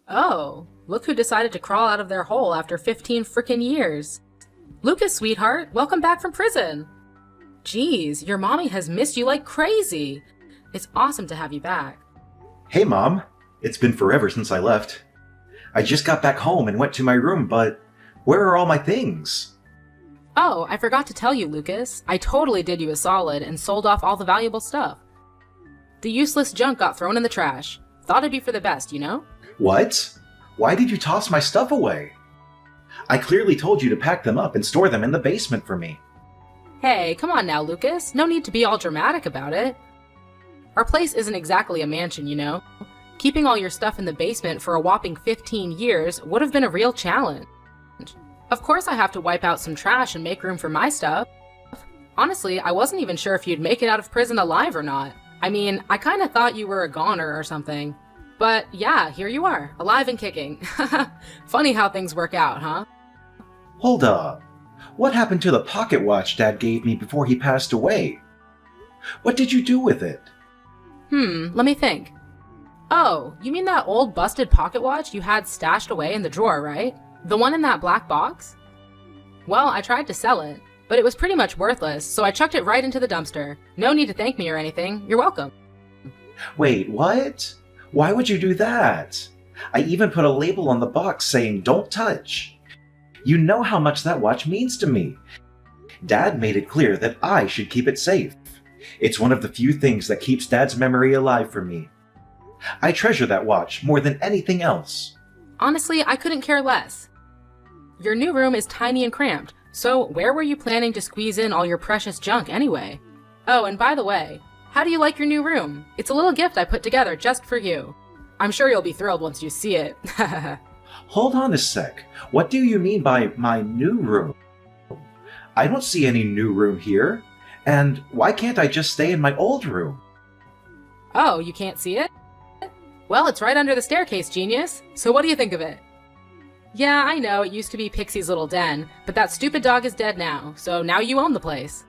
Oh, look who decided to crawl out of their hole after 15 frickin' years. Lucas, sweetheart, welcome back from prison. Geez, your mommy has missed you like crazy. It's awesome to have you back. Hey, Mom. It's been forever since I left. I just got back home and went to my room, but where are all my things? Oh, I forgot to tell you, Lucas. I totally did you a solid and sold off all the valuable stuff. The useless junk got thrown in the trash. Thought it'd be for the best, you know? What? Why did you toss my stuff away? I clearly told you to pack them up and store them in the basement for me. Hey, come on now, Lucas. No need to be all dramatic about it. Our place isn't exactly a mansion, you know? Keeping all your stuff in the basement for a whopping 15 years would have been a real challenge. Of course I have to wipe out some trash and make room for my stuff. Honestly, I wasn't even sure if you'd make it out of prison alive or not. I mean, I kinda thought you were a goner or something. But yeah, here you are, alive and kicking. Funny how things work out, huh? Hold up. What happened to the pocket watch Dad gave me before he passed away? What did you do with it? Let me think. Oh, you mean that old busted pocket watch you had stashed away in the drawer, right? The one in that black box? Well, I tried to sell it, but it was pretty much worthless, so I chucked it right into the dumpster. No need to thank me or anything. You're welcome. Wait, what? Why would you do that? I even put a label on the box saying, "Don't touch." You know how much that watch means to me. Dad made it clear that I should keep it safe. It's one of the few things that keeps Dad's memory alive for me. I treasure that watch more than anything else. Honestly, I couldn't care less. Your new room is tiny and cramped, so where were you planning to squeeze in all your precious junk anyway? Oh, and by the way, how do you like your new room? It's a little gift I put together just for you. I'm sure you'll be thrilled once you see it. Hold on a sec. What do you mean by my new room? I don't see any new room here. And why can't I just stay in my old room? Oh, you can't see it? Well, it's right under the staircase, genius. So what do you think of it? Yeah, I know, it used to be Pixie's little den, but that stupid dog is dead now, so now you own the place.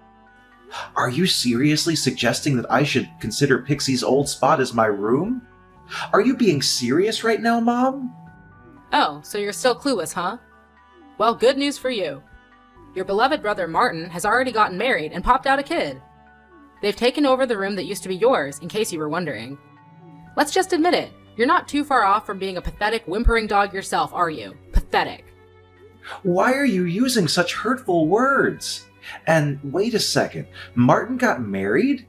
Are you seriously suggesting that I should consider Pixie's old spot as my room? Are you being serious right now, Mom? Oh, so you're still clueless, huh? Well, good news for you. Your beloved brother Martin has already gotten married and popped out a kid. They've taken over the room that used to be yours, in case you were wondering. Let's just admit it, you're not too far off from being a pathetic, whimpering dog yourself, are you? Pathetic. Why are you using such hurtful words? And wait a second, Martin got married?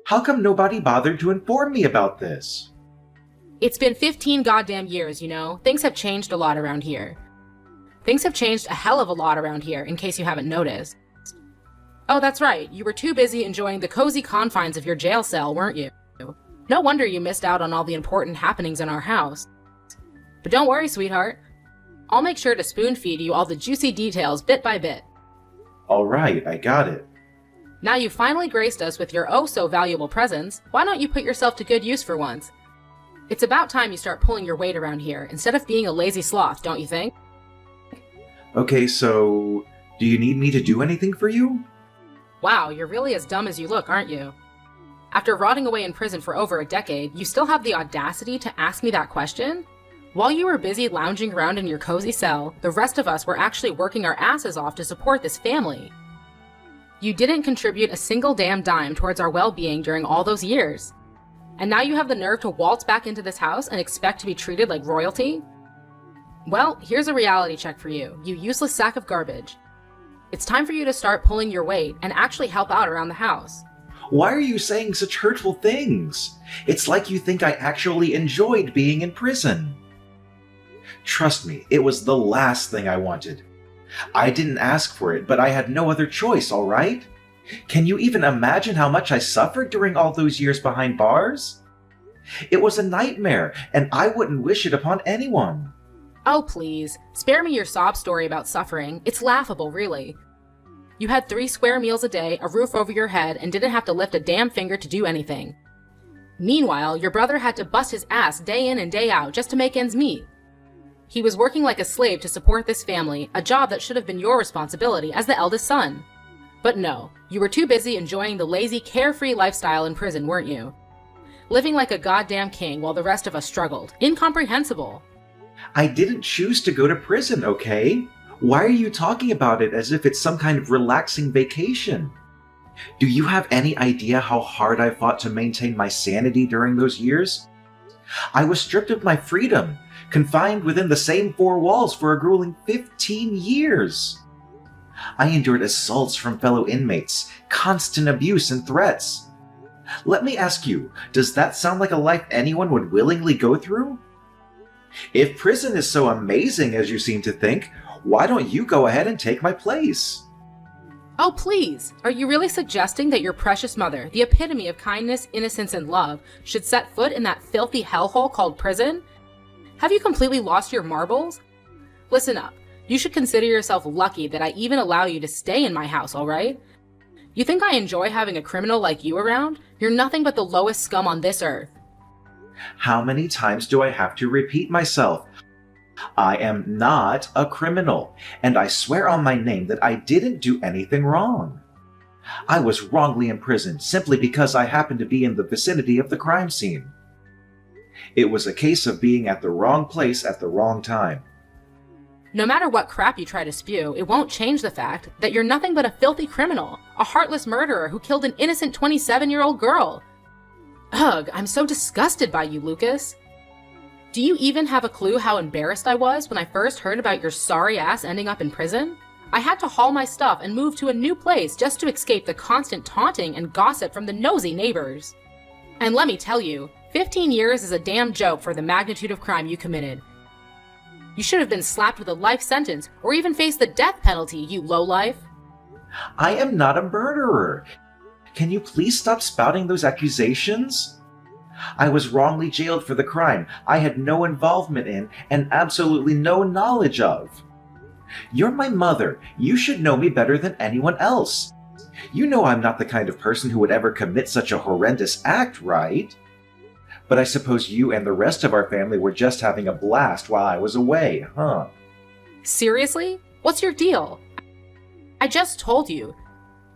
How come nobody bothered to inform me about this? It's been 15 goddamn years, you know. Things have changed a lot around here. Things have changed a hell of a lot around here, in case you haven't noticed. Oh, that's right, you were too busy enjoying the cozy confines of your jail cell, weren't you? No wonder you missed out on all the important happenings in our house. But don't worry, sweetheart. I'll make sure to spoon-feed you all the juicy details bit by bit. All right, I got it. Now you've finally graced us with your oh-so-valuable presence, why don't you put yourself to good use for once? It's about time you start pulling your weight around here, instead of being a lazy sloth, don't you think? Okay, so do you need me to do anything for you? Wow, you're really as dumb as you look, aren't you? After rotting away in prison for over a decade, you still have the audacity to ask me that question? While you were busy lounging around in your cozy cell, the rest of us were actually working our asses off to support this family. You didn't contribute a single damn dime towards our well-being during all those years. And now you have the nerve to waltz back into this house and expect to be treated like royalty? Well, here's a reality check for you, you useless sack of garbage. It's time for you to start pulling your weight and actually help out around the house. Why are you saying such hurtful things? It's like you think I actually enjoyed being in prison. Trust me, it was the last thing I wanted. I didn't ask for it, but I had no other choice, all right? Can you even imagine how much I suffered during all those years behind bars? It was a nightmare, and I wouldn't wish it upon anyone. Oh, please, spare me your sob story about suffering. It's laughable, really. You had 3 square meals a day, a roof over your head, and didn't have to lift a damn finger to do anything. Meanwhile, your brother had to bust his ass day in and day out just to make ends meet. He was working like a slave to support this family, a job that should have been your responsibility as the eldest son. But no, you were too busy enjoying the lazy, carefree lifestyle in prison, weren't you? Living like a goddamn king while the rest of us struggled. Incomprehensible. I didn't choose to go to prison, okay? Why are you talking about it as if it's some kind of relaxing vacation? Do you have any idea how hard I fought to maintain my sanity during those years? I was stripped of my freedom, confined within the same four walls for a grueling 15 years. I endured assaults from fellow inmates, constant abuse and threats. Let me ask you, does that sound like a life anyone would willingly go through? If prison is so amazing as you seem to think, why don't you go ahead and take my place? Oh, please! Are you really suggesting that your precious mother, the epitome of kindness, innocence, and love, should set foot in that filthy hellhole called prison? Have you completely lost your marbles? Listen up. You should consider yourself lucky that I even allow you to stay in my house, alright? You think I enjoy having a criminal like you around? You're nothing but the lowest scum on this earth. How many times do I have to repeat myself? I am not a criminal, and I swear on my name that I didn't do anything wrong. I was wrongly imprisoned simply because I happened to be in the vicinity of the crime scene. It was a case of being at the wrong place at the wrong time. No matter what crap you try to spew, it won't change the fact that you're nothing but a filthy criminal, a heartless murderer who killed an innocent 27-year-old girl. Ugh, I'm so disgusted by you, Lucas. Do you even have a clue how embarrassed I was when I first heard about your sorry ass ending up in prison? I had to haul my stuff and move to a new place just to escape the constant taunting and gossip from the nosy neighbors. And let me tell you, 15 years is a damn joke for the magnitude of crime you committed. You should have been slapped with a life sentence or even faced the death penalty, you lowlife. I am not a murderer. Can you please stop spouting those accusations? I was wrongly jailed for the crime I had no involvement in and absolutely no knowledge of. You're my mother. You should know me better than anyone else. You know I'm not the kind of person who would ever commit such a horrendous act, right? But I suppose you and the rest of our family were just having a blast while I was away, huh? Seriously? What's your deal? I just told you.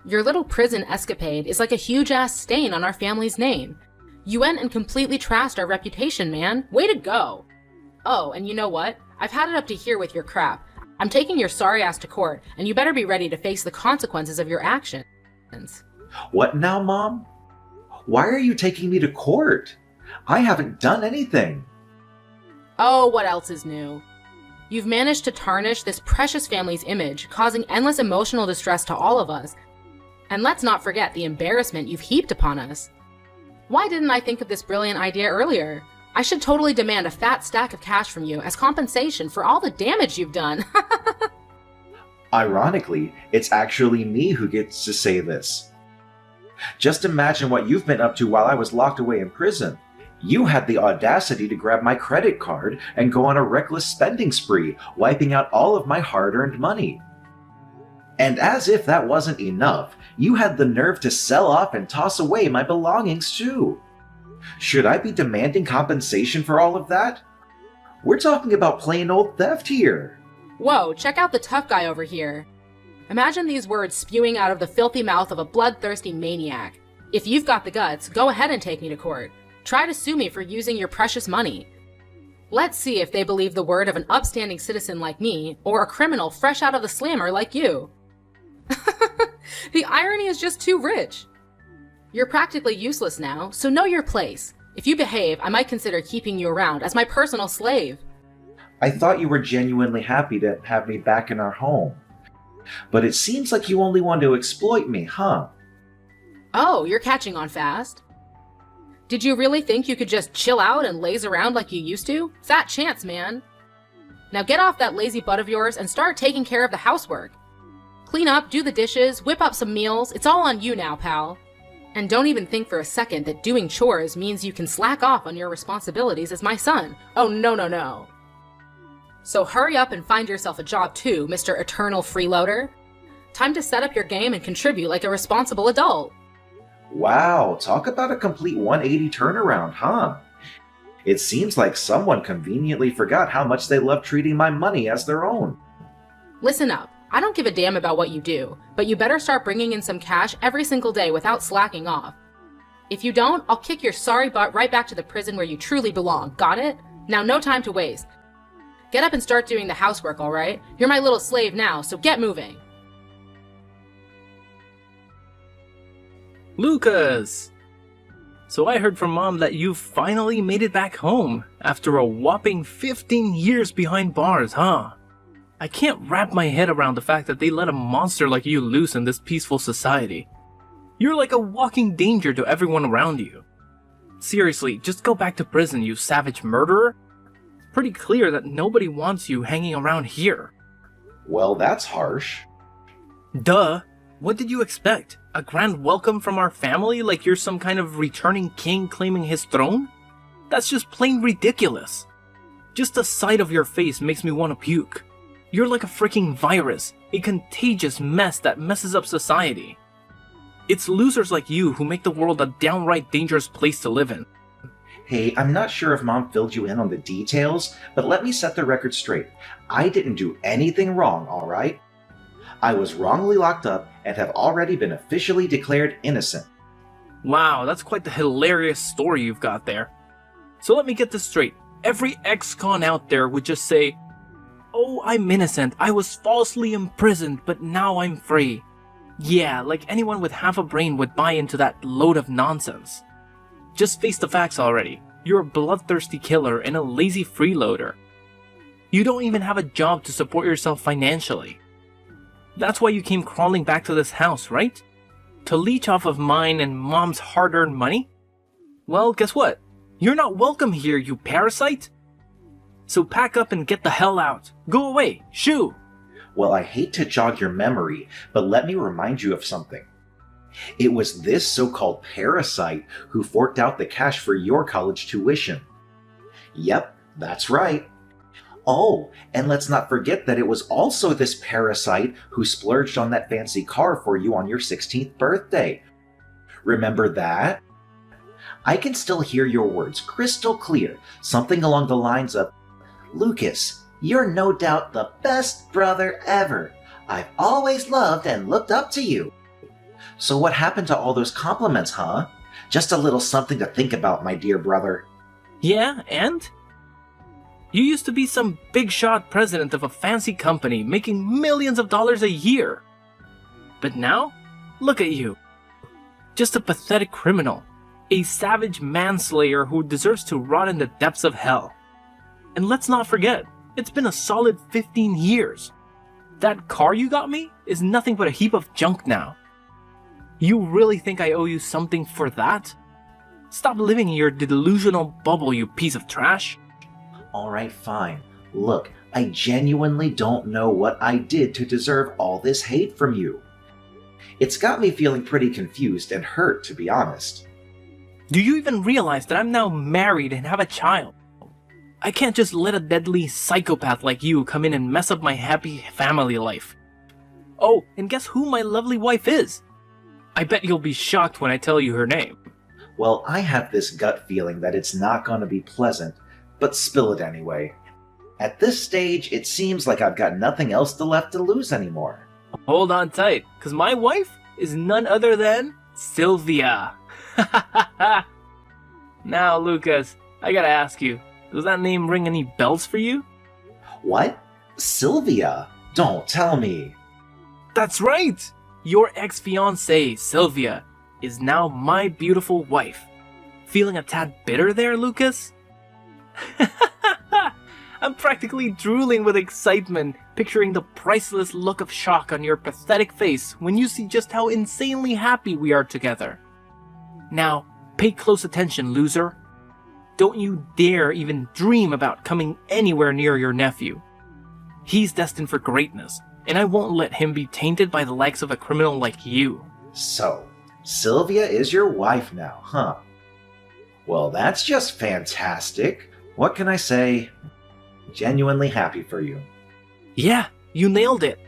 Your little prison escapade is like a huge-ass stain on our family's name. You went and completely trashed our reputation, man. Way to go. Oh, and you know what? I've had it up to here with your crap. I'm taking your sorry ass to court, and you better be ready to face the consequences of your actions. What now, Mom? Why are you taking me to court? I haven't done anything. Oh, what else is new? You've managed to tarnish this precious family's image, causing endless emotional distress to all of us. And let's not forget the embarrassment you've heaped upon us. Why didn't I think of this brilliant idea earlier? I should totally demand a fat stack of cash from you as compensation for all the damage you've done. Ironically, it's actually me who gets to say this. Just imagine what you've been up to while I was locked away in prison. You had the audacity to grab my credit card and go on a reckless spending spree, wiping out all of my hard-earned money. And as if that wasn't enough, you had the nerve to sell off and toss away my belongings too. Should I be demanding compensation for all of that? We're talking about plain old theft here. Whoa, check out the tough guy over here. Imagine these words spewing out of the filthy mouth of a bloodthirsty maniac. If you've got the guts, go ahead and take me to court. Try to sue me for using your precious money. Let's see if they believe the word of an upstanding citizen like me, or a criminal fresh out of the slammer like you. The irony is just too rich. You're practically useless now, so know your place. If you behave, I might consider keeping you around as my personal slave. I thought you were genuinely happy to have me back in our home. But it seems like you only want to exploit me, huh? Oh, you're catching on fast. Did you really think you could just chill out and laze around like you used to? Fat chance, man. Now get off that lazy butt of yours and start taking care of the housework. Clean up, do the dishes, whip up some meals. It's all on you now, pal. And don't even think for a second that doing chores means you can slack off on your responsibilities as my son. Oh, no, no, no. So hurry up and find yourself a job too, Mr. Eternal Freeloader. Time to set up your game and contribute like a responsible adult. Wow, talk about a complete 180 turnaround, huh? It seems like someone conveniently forgot how much they love treating my money as their own. Listen up. I don't give a damn about what you do, but you better start bringing in some cash every single day without slacking off. If you don't, I'll kick your sorry butt right back to the prison where you truly belong. Got it? Now no time to waste. Get up and start doing the housework, alright? You're my little slave now, so get moving. Lucas! So I heard from Mom that you finally made it back home after a whopping 15 years behind bars, huh? I can't wrap my head around the fact that they let a monster like you loose in this peaceful society. You're like a walking danger to everyone around you. Seriously, just go back to prison, you savage murderer. It's pretty clear that nobody wants you hanging around here. Well, that's harsh. Duh! What did you expect? A grand welcome from our family like you're some kind of returning king claiming his throne? That's just plain ridiculous. Just the sight of your face makes me want to puke. You're like a freaking virus, a contagious mess that messes up society. It's losers like you who make the world a downright dangerous place to live in. Hey, I'm not sure if Mom filled you in on the details, but let me set the record straight. I didn't do anything wrong, alright? I was wrongly locked up and have already been officially declared innocent. Wow, that's quite the hilarious story you've got there. So let me get this straight. Every ex-con out there would just say, "Oh, I'm innocent. I was falsely imprisoned, but now I'm free." Yeah, like anyone with half a brain would buy into that load of nonsense. Just face the facts already. You're a bloodthirsty killer and a lazy freeloader. You don't even have a job to support yourself financially. That's why you came crawling back to this house, right? To leech off of mine and Mom's hard-earned money? Well, guess what? You're not welcome here, you parasite! So pack up and get the hell out. Go away, shoo! Well, I hate to jog your memory, but let me remind you of something. It was this so-called parasite who forked out the cash for your college tuition. Yep, that's right. Oh, and let's not forget that it was also this parasite who splurged on that fancy car for you on your 16th birthday. Remember that? I can still hear your words crystal clear, something along the lines of, "Lucas, you're no doubt the best brother ever. I've always loved and looked up to you." So what happened to all those compliments, huh? Just a little something to think about, my dear brother. Yeah, and? You used to be some big shot president of a fancy company making millions of dollars a year. But now, look at you. Just a pathetic criminal. A savage manslayer who deserves to rot in the depths of hell. And let's not forget, it's been a solid 15 years. That car you got me is nothing but a heap of junk now. You really think I owe you something for that? Stop living in your delusional bubble, you piece of trash. Alright, fine. Look, I genuinely don't know what I did to deserve all this hate from you. It's got me feeling pretty confused and hurt, to be honest. Do you even realize that I'm now married and have a child? I can't just let a deadly psychopath like you come in and mess up my happy family life. Oh, and guess who my lovely wife is? I bet you'll be shocked when I tell you her name. Well, I have this gut feeling that it's not going to be pleasant, but spill it anyway. At this stage, it seems like I've got nothing else left to lose anymore. Hold on tight, cause my wife is none other than Sylvia. Now, Lucas, I gotta ask you, does that name ring any bells for you? What? Sylvia? Don't tell me. That's right! Your ex-fiancée, Sylvia, is now my beautiful wife. Feeling a tad bitter there, Lucas? I'm practically drooling with excitement, picturing the priceless look of shock on your pathetic face when you see just how insanely happy we are together. Now, pay close attention, loser. Don't you dare even dream about coming anywhere near your nephew. He's destined for greatness, and I won't let him be tainted by the likes of a criminal like you. So, Sylvia is your wife now, huh? Well, that's just fantastic. What can I say? Genuinely happy for you. Yeah, you nailed it.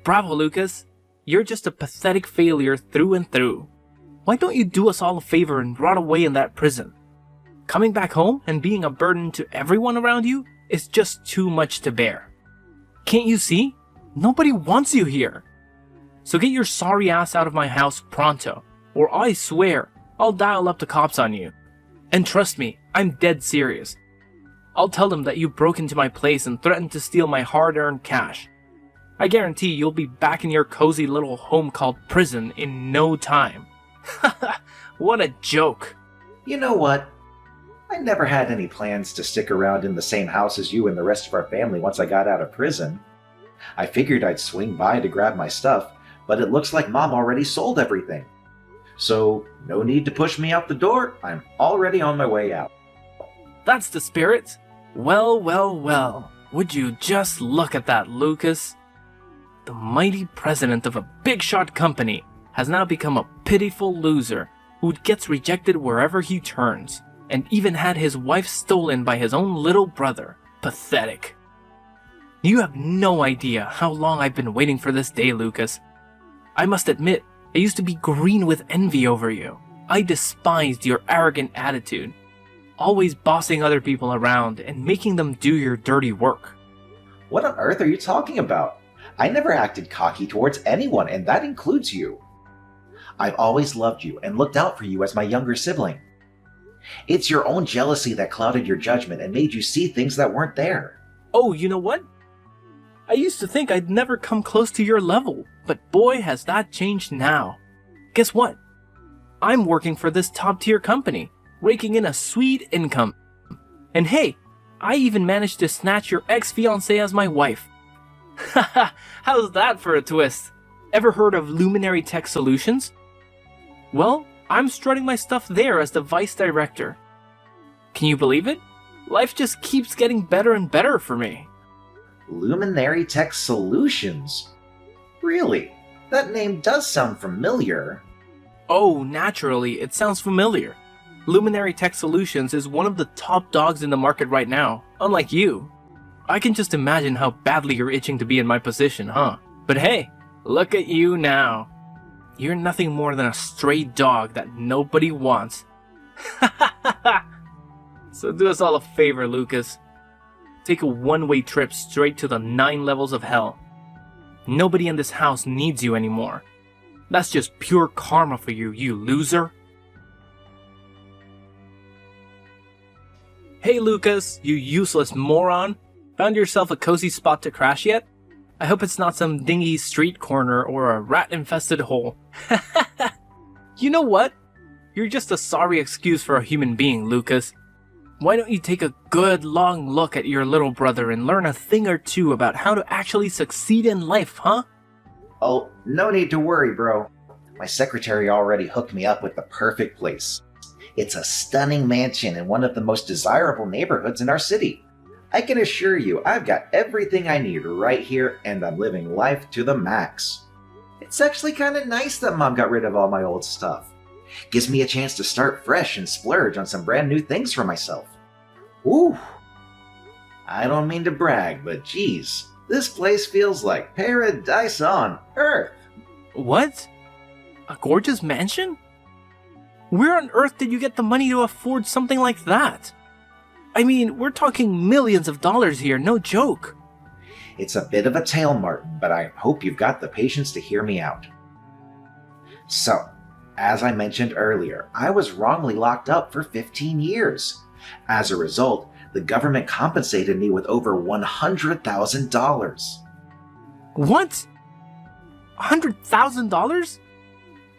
Bravo, Lucas. You're just a pathetic failure through and through. Why don't you do us all a favor and rot away in that prison? Coming back home and being a burden to everyone around you is just too much to bear. Can't you see? Nobody wants you here. So get your sorry ass out of my house pronto, or I swear I'll dial up the cops on you. And trust me, I'm dead serious. I'll tell them that you broke into my place and threatened to steal my hard-earned cash. I guarantee you'll be back in your cozy little home called prison in no time. What a joke. You know what? I never had any plans to stick around in the same house as you and the rest of our family once I got out of prison. I figured I'd swing by to grab my stuff, but it looks like Mom already sold everything. So, no need to push me out the door. I'm already on my way out. That's the spirit. Well, well, well. Would you just look at that, Lucas? The mighty president of a big-shot company has now become a pitiful loser who gets rejected wherever he turns, and even had his wife stolen by his own little brother. Pathetic. You have no idea how long I've been waiting for this day, Lucas. I must admit, I used to be green with envy over you. I despised your arrogant attitude, always bossing other people around and making them do your dirty work. What on earth are you talking about? I never acted cocky towards anyone, and that includes you. I've always loved you and looked out for you as my younger sibling. It's your own jealousy that clouded your judgment and made you see things that weren't there. Oh, you know what? I used to think I'd never come close to your level, but boy has that changed now. Guess what? I'm working for this top-tier company, raking in a sweet income. And hey, I even managed to snatch your ex-fiancée as my wife. Haha, how's that for a twist? Ever heard of Luminary Tech Solutions? Well, I'm strutting my stuff there as the vice director. Can you believe it? Life just keeps getting better and better for me. Luminary Tech Solutions? Really? That name does sound familiar. Oh, naturally, it sounds familiar. Luminary Tech Solutions is one of the top dogs in the market right now, unlike you. I can just imagine how badly you're itching to be in my position, huh? But hey, look at you now. You're nothing more than a stray dog that nobody wants. So do us all a favor, Lucas. Take a one-way trip straight to the 9 levels of hell. Nobody in this house needs you anymore. That's just pure karma for you, you loser. Hey Lucas, you useless moron. Found yourself a cozy spot to crash yet? I hope it's not some dingy street corner or a rat-infested hole. You know what? You're just a sorry excuse for a human being, Lucas. Why don't you take a good long look at your little brother and learn a thing or two about how to actually succeed in life, huh? Oh, no need to worry, bro. My secretary already hooked me up with the perfect place. It's a stunning mansion in one of the most desirable neighborhoods in our city. I can assure you I've got everything I need right here, and I'm living life to the max. It's actually kind of nice that Mom got rid of all my old stuff. Gives me a chance to start fresh and splurge on some brand new things for myself. Ooh! I don't mean to brag, but geez, this place feels like paradise on Earth. What? A gorgeous mansion? Where on earth did you get the money to afford something like that? I mean, we're talking millions of dollars here, no joke. It's a bit of a tale, Martin, but I hope you've got the patience to hear me out. So, as I mentioned earlier, I was wrongly locked up for 15 years. As a result, the government compensated me with over $100,000. What? $100,000?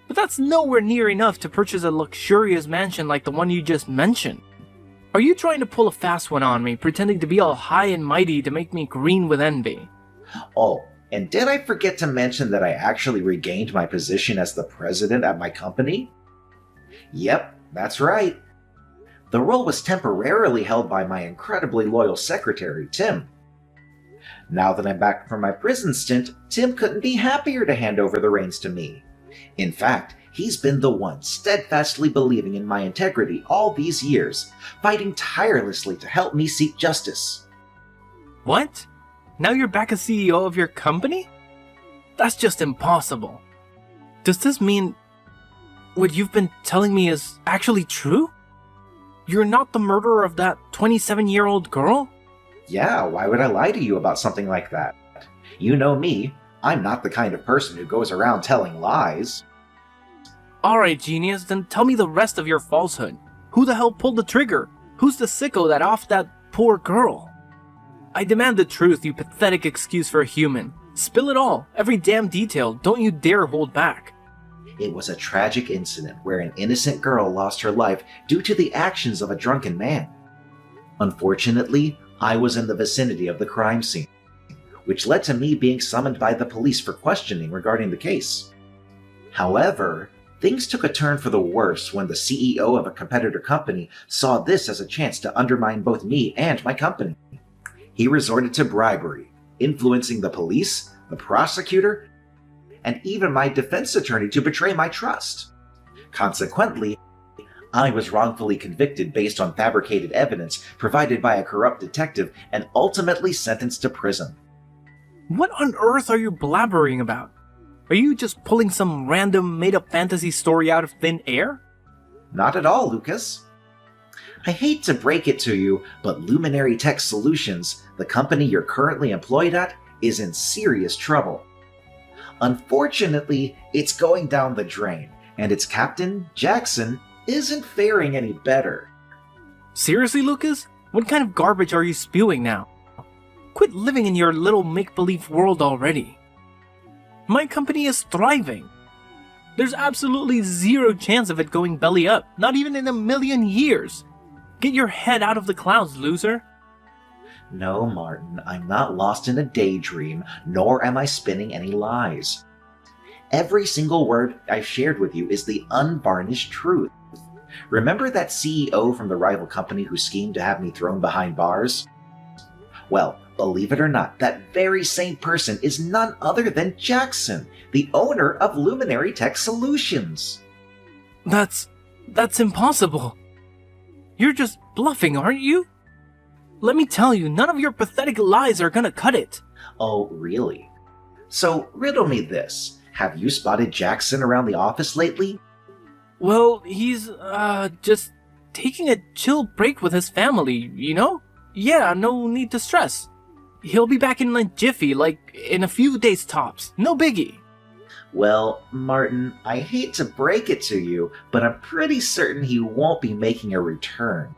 But that's nowhere near enough to purchase a luxurious mansion like the one you just mentioned. Are you trying to pull a fast one on me, pretending to be all high and mighty to make me green with envy? Oh, and did I forget to mention that I actually regained my position as the president at my company? Yep, that's right. The role was temporarily held by my incredibly loyal secretary, Tim. Now that I'm back from my prison stint, Tim couldn't be happier to hand over the reins to me. In fact, he's been the one steadfastly believing in my integrity all these years, fighting tirelessly to help me seek justice. What? Now you're back as CEO of your company? That's just impossible. Does this mean what you've been telling me is actually true? You're not the murderer of that 27-year-old girl? Yeah, why would I lie to you about something like that? You know me, I'm not the kind of person who goes around telling lies. Alright, genius, then tell me the rest of your falsehood. Who the hell pulled the trigger? Who's the sicko that offed that poor girl. I demand the truth, you pathetic excuse for a human. Spill it all, every damn detail, don't you dare hold back. It was a tragic incident where an innocent girl lost her life due to the actions of a drunken man. Unfortunately, I was in the vicinity of the crime scene, which led to me being summoned by the police for questioning regarding the case. However, things took a turn for the worse when the CEO of a competitor company saw this as a chance to undermine both me and my company. He resorted to bribery, influencing the police, the prosecutor, and even my defense attorney to betray my trust. Consequently, I was wrongfully convicted based on fabricated evidence provided by a corrupt detective and ultimately sentenced to prison. What on earth are you blabbering about? Are you just pulling some random made-up fantasy story out of thin air? Not at all, Lucas. I hate to break it to you, but Luminary Tech Solutions, the company you're currently employed at, is in serious trouble. Unfortunately, it's going down the drain, and its captain, Jackson, isn't faring any better. Seriously, Lucas? What kind of garbage are you spewing now? Quit living in your little make-believe world already. My company is thriving. There's absolutely zero chance of it going belly up, not even in a million years. Get your head out of the clouds, loser. No, Martin, I'm not lost in a daydream, nor am I spinning any lies. Every single word I've shared with you is the unvarnished truth. Remember that CEO from the rival company who schemed to have me thrown behind bars? Well, believe it or not, that very same person is none other than Jackson, the owner of Luminary Tech Solutions. That's impossible. You're just bluffing, aren't you? Let me tell you, none of your pathetic lies are gonna cut it. Oh, really? So, riddle me this. Have you spotted Jackson around the office lately? Well, he's, just taking a chill break with his family, you know? Yeah, no need to stress. He'll be back in a jiffy, like in a few days tops. No biggie. Well, Martin, I hate to break it to you, but I'm pretty certain he won't be making a return.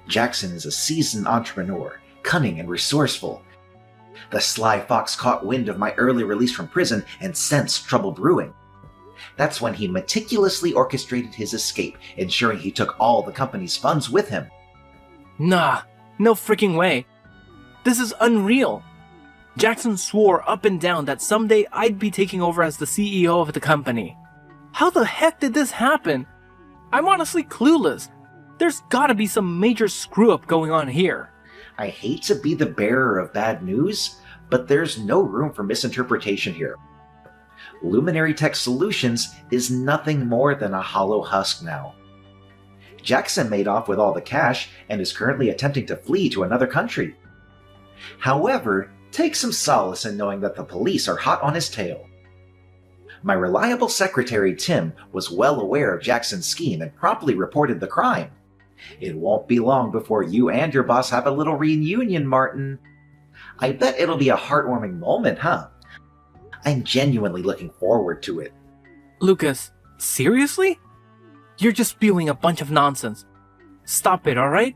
Jackson is a seasoned entrepreneur, cunning and resourceful. The sly fox caught wind of my early release from prison and sensed trouble brewing. That's when he meticulously orchestrated his escape, ensuring he took all the company's funds with him. Nah, no freaking way. This is unreal. Jackson swore up and down that someday I'd be taking over as the CEO of the company. How the heck did this happen? I'm honestly clueless. There's gotta be some major screw-up going on here. I hate to be the bearer of bad news, but there's no room for misinterpretation here. Luminary Tech Solutions is nothing more than a hollow husk now. Jackson made off with all the cash and is currently attempting to flee to another country. However, take some solace in knowing that the police are hot on his tail. My reliable secretary, Tim, was well aware of Jackson's scheme and promptly reported the crime. It won't be long before you and your boss have a little reunion, Martin. I bet it'll be a heartwarming moment, huh? I'm genuinely looking forward to it. Lucas, seriously? You're just spewing a bunch of nonsense. Stop it, alright?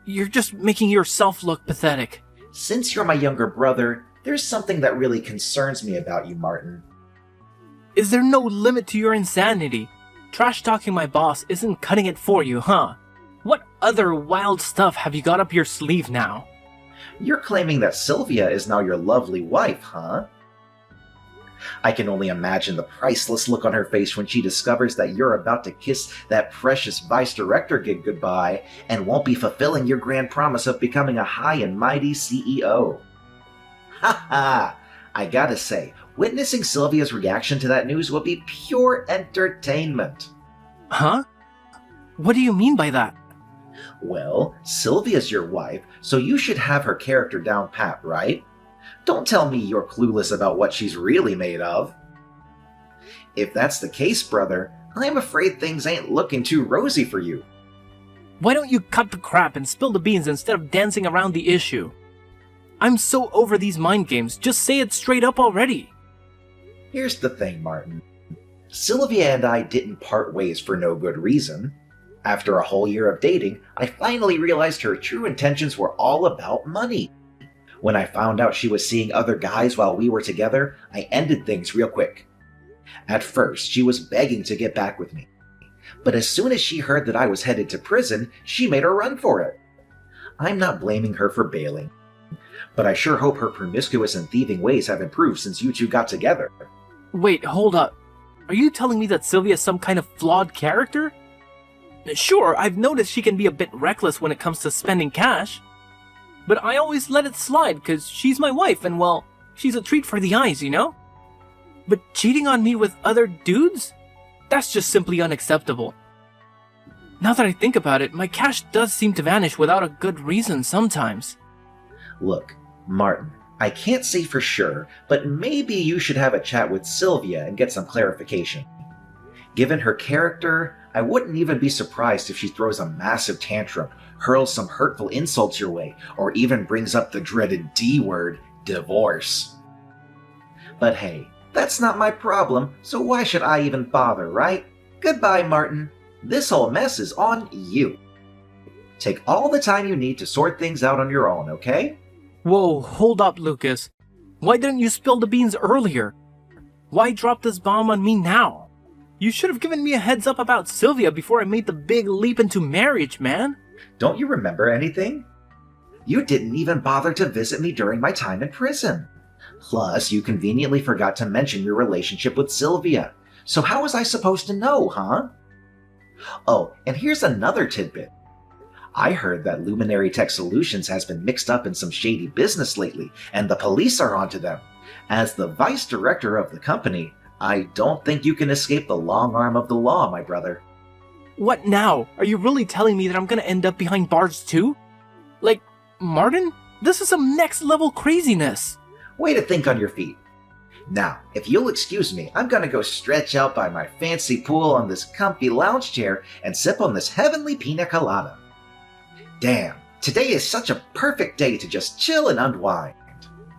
You're just making yourself look pathetic. Since you're my younger brother, there's something that really concerns me about you, Martin. Is there no limit to your insanity? Trash-talking my boss isn't cutting it for you, huh? What other wild stuff have you got up your sleeve now? You're claiming that Sylvia is now your lovely wife, huh? I can only imagine the priceless look on her face when she discovers that you're about to kiss that precious vice director gig goodbye and won't be fulfilling your grand promise of becoming a high and mighty CEO. Ha ha! I gotta say, witnessing Sylvia's reaction to that news will be pure entertainment. Huh? What do you mean by that? Well, Sylvia's your wife, so you should have her character down pat, right? Don't tell me you're clueless about what she's really made of. If that's the case, brother, I'm afraid things ain't looking too rosy for you. Why don't you cut the crap and spill the beans instead of dancing around the issue? I'm so over these mind games, just say it straight up already. Here's the thing, Martin. Sylvia and I didn't part ways for no good reason. After a whole year of dating, I finally realized her true intentions were all about money. When I found out she was seeing other guys while we were together, I ended things real quick. At first, she was begging to get back with me. But as soon as she heard that I was headed to prison, she made a run for it. I'm not blaming her for bailing, but I sure hope her promiscuous and thieving ways have improved since you two got together. Wait, hold up. Are you telling me that Sylvia is some kind of flawed character? Sure, I've noticed she can be a bit reckless when it comes to spending cash. But I always let it slide because she's my wife and, well, she's a treat for the eyes, you know? But cheating on me with other dudes? That's just simply unacceptable. Now that I think about it, my cash does seem to vanish without a good reason sometimes. Look, Martin, I can't say for sure, but maybe you should have a chat with Sylvia and get some clarification. Given her character, I wouldn't even be surprised if she throws a massive tantrum, hurls some hurtful insults your way, or even brings up the dreaded D word, divorce. But hey, that's not my problem, so why should I even bother, right? Goodbye, Martin. This whole mess is on you. Take all the time you need to sort things out on your own, okay? Whoa, hold up, Lucas. Why didn't you spill the beans earlier? Why drop this bomb on me now? You should have given me a heads up about Sylvia before I made the big leap into marriage, man. Don't you remember anything? You didn't even bother to visit me during my time in prison. Plus, you conveniently forgot to mention your relationship with Sylvia. So how was I supposed to know, huh? Oh, and here's another tidbit. I heard that Luminary Tech Solutions has been mixed up in some shady business lately, and the police are onto them. As the vice director of the company, I don't think you can escape the long arm of the law, my brother. What now? Are you really telling me that I'm gonna end up behind bars too? Like, Martin? This is some next level craziness. Way to think on your feet. Now, if you'll excuse me, I'm gonna go stretch out by my fancy pool on this comfy lounge chair and sip on this heavenly pina colada. Damn, today is such a perfect day to just chill and unwind.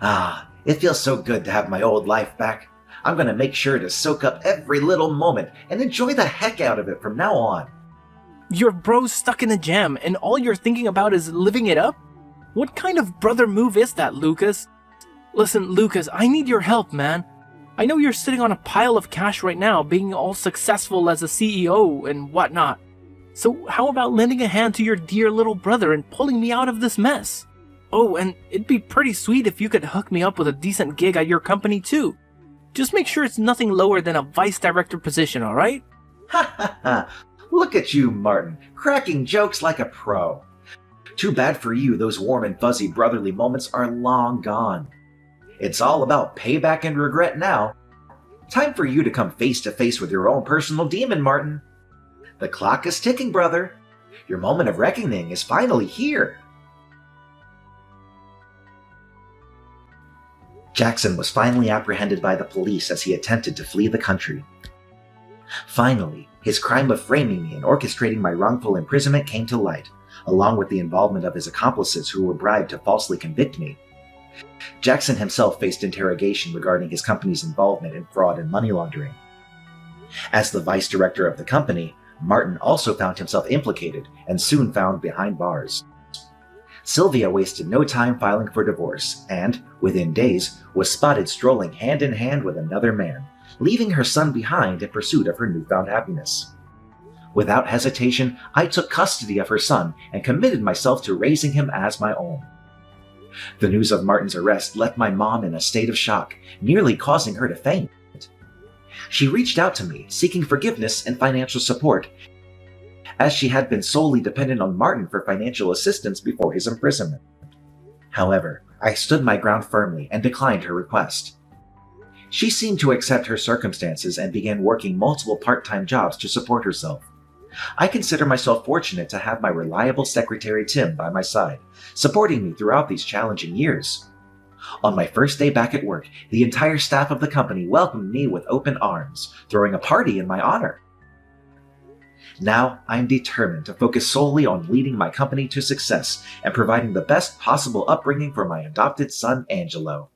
Ah, it feels so good to have my old life back. I'm gonna make sure to soak up every little moment and enjoy the heck out of it from now on. Your bro's stuck in a jam and all you're thinking about is living it up? What kind of brother move is that, Lucas? Listen, Lucas, I need your help, man. I know you're sitting on a pile of cash right now, being all successful as a CEO and whatnot. So how about lending a hand to your dear little brother and pulling me out of this mess? Oh, and it'd be pretty sweet if you could hook me up with a decent gig at your company too. Just make sure it's nothing lower than a vice director position, alright? Ha ha ha! Look at you, Martin, cracking jokes like a pro. Too bad for you, those warm and fuzzy brotherly moments are long gone. It's all about payback and regret now. Time for you to come face to face with your own personal demon, Martin. The clock is ticking, brother. Your moment of reckoning is finally here. Jackson was finally apprehended by the police as he attempted to flee the country. Finally, his crime of framing me and orchestrating my wrongful imprisonment came to light, along with the involvement of his accomplices who were bribed to falsely convict me. Jackson himself faced interrogation regarding his company's involvement in fraud and money laundering. As the vice director of the company, Martin also found himself implicated and soon found behind bars. Sylvia wasted no time filing for divorce and, within days, was spotted strolling hand in hand with another man, leaving her son behind in pursuit of her newfound happiness. Without hesitation, I took custody of her son and committed myself to raising him as my own. The news of Martin's arrest left my mom in a state of shock, nearly causing her to faint. She reached out to me, seeking forgiveness and financial support, as she had been solely dependent on Martin for financial assistance before his imprisonment. However, I stood my ground firmly and declined her request. She seemed to accept her circumstances and began working multiple part-time jobs to support herself. I consider myself fortunate to have my reliable secretary Tim by my side, supporting me throughout these challenging years. On my first day back at work, the entire staff of the company welcomed me with open arms, throwing a party in my honor. Now, I'm determined to focus solely on leading my company to success and providing the best possible upbringing for my adopted son, Angelo.